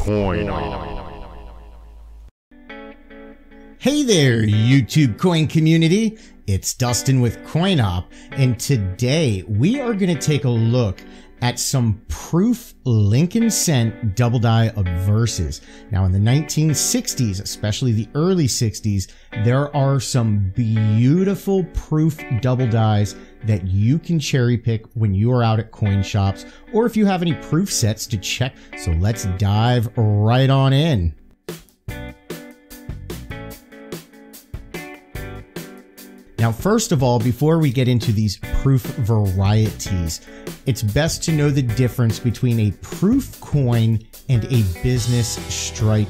coin. Hey there, YouTube coin community. It's Dustin with CoinOp, and today we are going to take a look at some proof Lincoln Cent double die obverses. Now in the 1960s, especially the early 60s, there are some beautiful proof double dies that you can cherry pick when you are out at coin shops, or if you have any proof sets to check. So let's dive right on in. Now, first of all, before we get into these proof varieties, it's best to know the difference between a proof coin and a business strike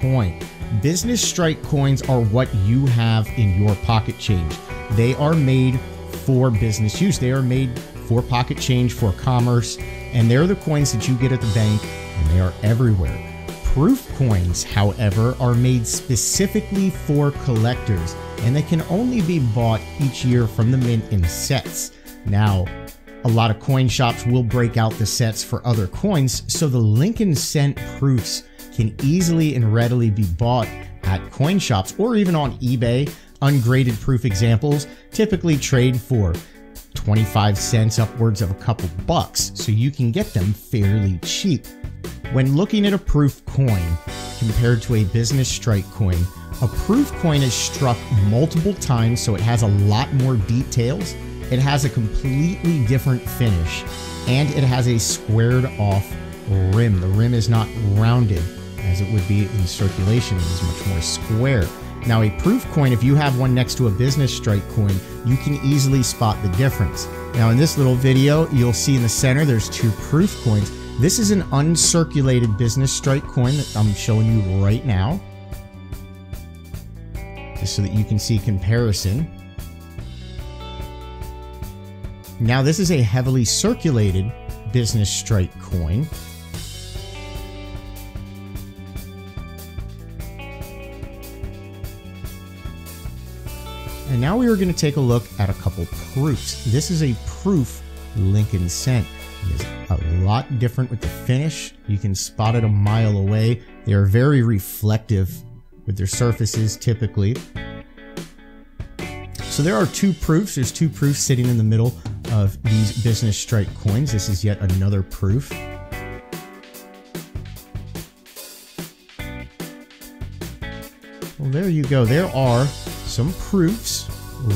coin. Business strike coins are what you have in your pocket change. They are made for business use. They are made for pocket change, for commerce, and they're the coins that you get at the bank, and they are everywhere. Proof coins, however, are made specifically for collectors, and they can only be bought each year from the mint in sets. Now, a lot of coin shops will break out the sets for other coins, so the Lincoln Cent proofs can easily and readily be bought at coin shops or even on eBay. Ungraded proof examples typically trade for 25 cents upwards of a couple bucks, so you can get them fairly cheap. When looking at a proof coin compared to a business strike coin, a proof coin is struck multiple times, so it has a lot more details. It has a completely different finish, and it has a squared off rim. The rim is not rounded as it would be in circulation. It is much more square. Now, a proof coin, if you have one next to a business strike coin, you can easily spot the difference. Now, in this little video, you'll see in the center, there's two proof coins. This is an uncirculated business strike coin that I'm showing you right now, just so that you can see comparison. Now, this is a heavily circulated business strike coin. And now we are going to take a look at a couple proofs. This is a proof Lincoln Cent. It is a lot different with the finish. You can spot it a mile away. They are very reflective with their surfaces typically. So there are two proofs. There's two proofs sitting in the middle of these business strike coins. This is yet another proof. Well, there you go. There are some proofs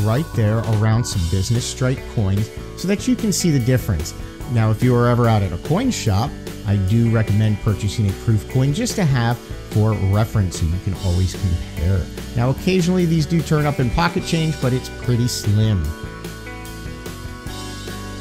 right there around some business strike coins so that you can see the difference. Now, if you are ever out at a coin shop, I do recommend purchasing a proof coin just to have for reference so you can always compare. Now, occasionally these do turn up in pocket change, but it's pretty slim.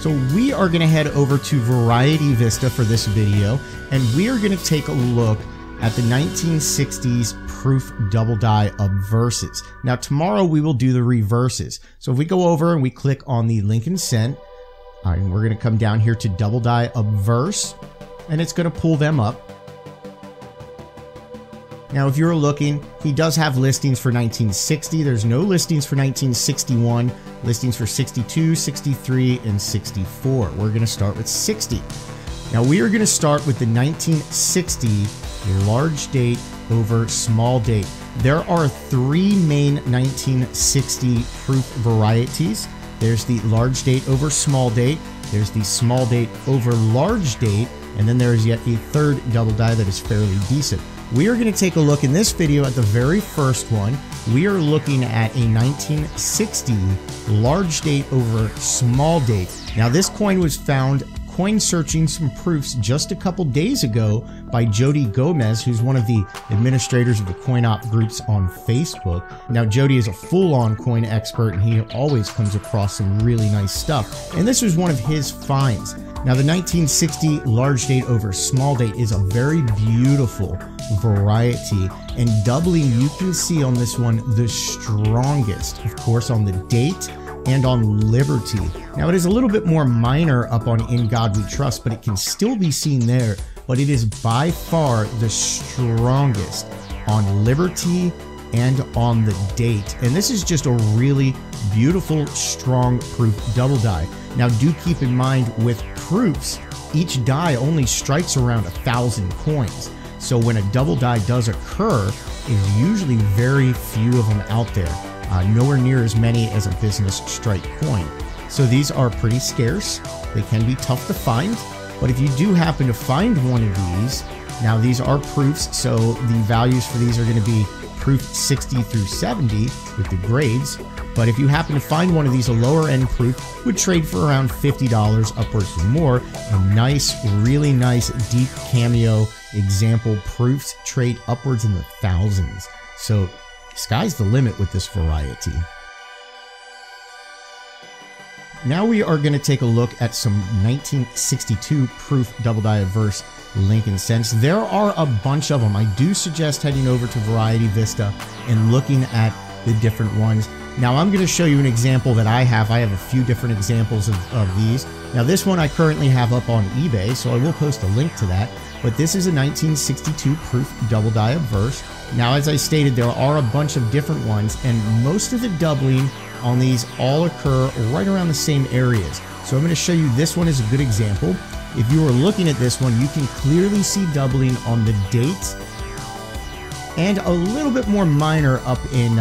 So we are going to head over to Variety Vista for this video, and we are going to take a look at the 1960s proof double die obverses. Now, tomorrow we will do the reverses. So if we go over and we click on the Lincoln Cent, and we're going to come down here to double die obverse, and it's going to pull them up. Now, if you're looking, he does have listings for 1960. There's no listings for 1961, listings for 62, 63, and 64. We're going to start with 60. Now, we are going to start with the 1960 large date over small date. There are three main 1960 proof varieties. There's the large date over small date, there's the small date over large date, and then there is yet a third double die that is fairly decent. We are going to take a look in this video at the very first one. We are looking at a 1960 large date over small date. Now, this coin was found coin searching some proofs just a couple days ago by Jody Gomez, who's one of the administrators of the CoinOp groups on Facebook. Now, Jody is a full-on coin expert, and he always comes across some really nice stuff. And this was one of his finds. Now, the 1960 large date over small date is a very beautiful variety, and doubling you can see on this one the strongest, of course, on the date and on Liberty. Now, it is a little bit more minor up on In God We Trust, but it can still be seen there, but it is by far the strongest on Liberty and on the date. And this is just a really beautiful, strong proof double die. Now, do keep in mind with proofs, each die only strikes around 1,000 coins. So when a double die does occur, there's usually very few of them out there. Nowhere near as many as a business strike coin. So these are pretty scarce. They can be tough to find, but if you do happen to find one of these, now these are proofs, so the values for these are going to be proof 60 through 70 with the grades. But if you happen to find one of these, a lower end proof would trade for around $50 upwards to more. And nice, really nice deep cameo example proofs trade upwards in the thousands. So sky's the limit with this variety. Now we are going to take a look at some 1962 proof double die obverse Lincoln cents. There are a bunch of them. I do suggest heading over to Variety Vista and looking at the different ones. Now I'm going to show you an example that I have. I have a few different examples of these. Now this one I currently have up on eBay, so I will post a link to that. But this is a 1962 proof double die obverse. Now as I stated, there are a bunch of different ones, and most of the doubling on these all occur right around the same areas. So I'm going to show you this one as a good example. If you are looking at this one, you can clearly see doubling on the date and a little bit more minor up in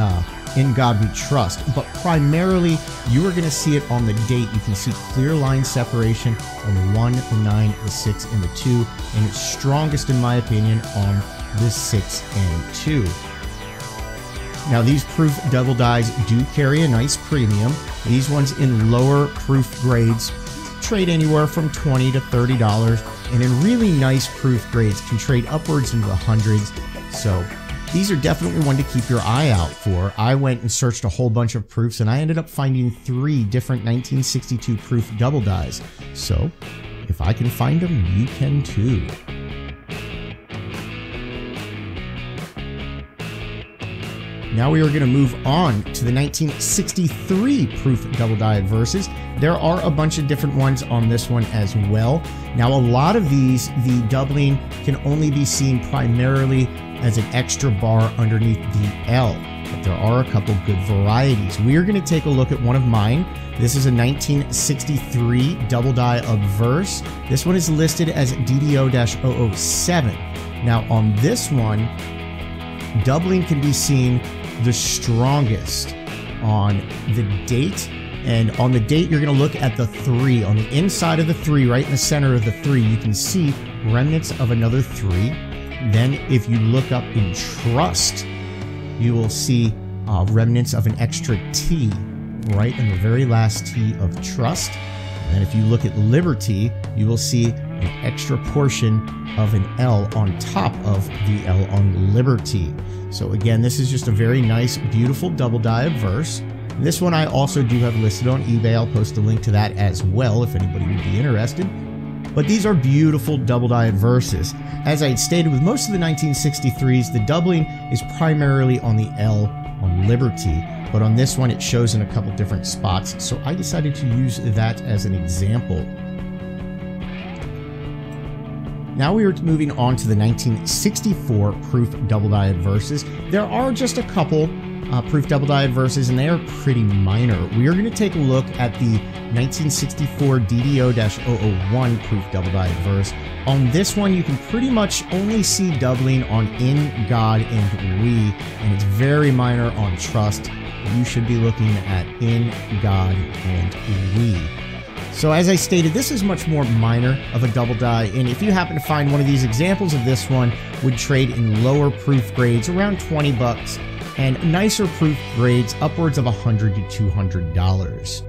God We Trust, but primarily you are going to see it on the date. You can see clear line separation on the 1, the 9, the 6, and the 2, and it's strongest in my opinion on the 6 and 2. Now these proof double dies do carry a nice premium. These ones in lower proof grades trade anywhere from $20 to $30, and in really nice proof grades can trade upwards into the hundreds. So these are definitely one to keep your eye out for. I went and searched a whole bunch of proofs, and I ended up finding 3 different 1962 proof double dies. So if I can find them, you can too. Now we are going to move on to the 1963 proof double die obverses. There are a bunch of different ones on this one as well. Now a lot of these, the doubling can only be seen primarily as an extra bar underneath the L, but there are a couple good varieties. We are going to take a look at one of mine. This is a 1963 double die obverse. This one is listed as DDO-007. Now on this one, doubling can be seen the strongest on the date, and on the date you're going to look at the 3. On the inside of the 3, right in the center of the 3, you can see remnants of another 3. Then if you look up in Trust, you will see remnants of an extra T right in the very last T of Trust. And if you look at Liberty, you will see an extra portion of an L on top of the L on Liberty. So again, this is just a very nice, beautiful double die obverse. This one I also do have listed on eBay. I'll post a link to that as well if anybody would be interested. But these are beautiful double die obverses. As I had stated, with most of the 1963s, the doubling is primarily on the L on Liberty. But on this one, it shows in a couple different spots, so I decided to use that as an example. Now we are moving on to the 1964 proof double die obverses. There are just a couple proof double die obverses, and they are pretty minor. We are going to take a look at the 1964 DDO-001 proof double die obverse. On this one, you can pretty much only see doubling on In, God, and We, and it's very minor on Trust. You should be looking at In, God, and We. So as I stated, this is much more minor of a double die, and if you happen to find one of these examples of this one, would trade in lower proof grades around 20 bucks, and nicer proof grades upwards of $100 to $200.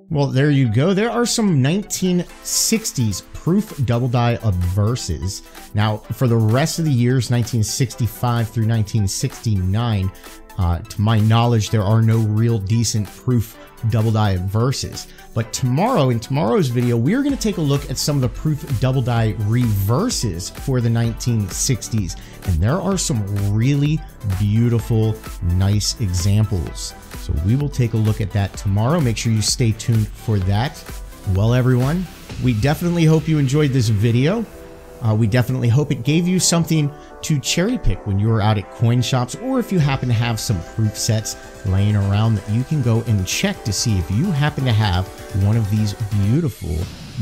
Well, there you go. There are some 1960s proof double die obverses. Now, for the rest of the years, 1965 through 1969, to my knowledge, there are no real decent proof double die obverses. But tomorrow, in tomorrow's video, we're going to take a look at some of the proof double die reverses for the 1960s. And there are some really beautiful, nice examples. So we will take a look at that tomorrow. Make sure you stay tuned for that. Well, everyone, we definitely hope you enjoyed this video. We definitely hope it gave you something to cherry pick when you're out at coin shops, or if you happen to have some proof sets laying around that you can go and check to see if you happen to have one of these beautiful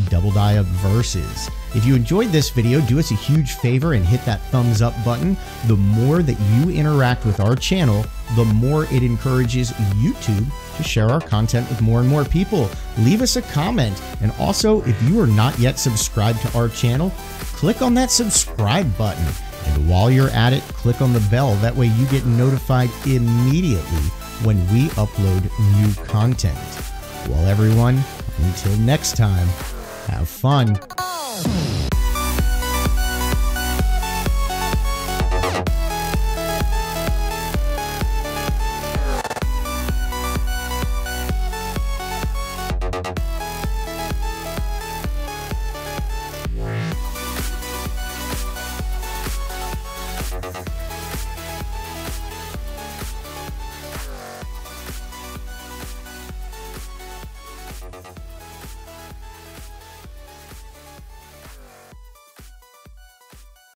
double die obverses. If you enjoyed this video, do us a huge favor and hit that thumbs up button. The more that you interact with our channel, the more it encourages YouTube to share our content with more and more people. Leave us a comment, and also if you are not yet subscribed to our channel, click on that subscribe button, and while you're at it, click on the bell. That way you get notified immediately when we upload new content. Well, everyone, until next time, have fun.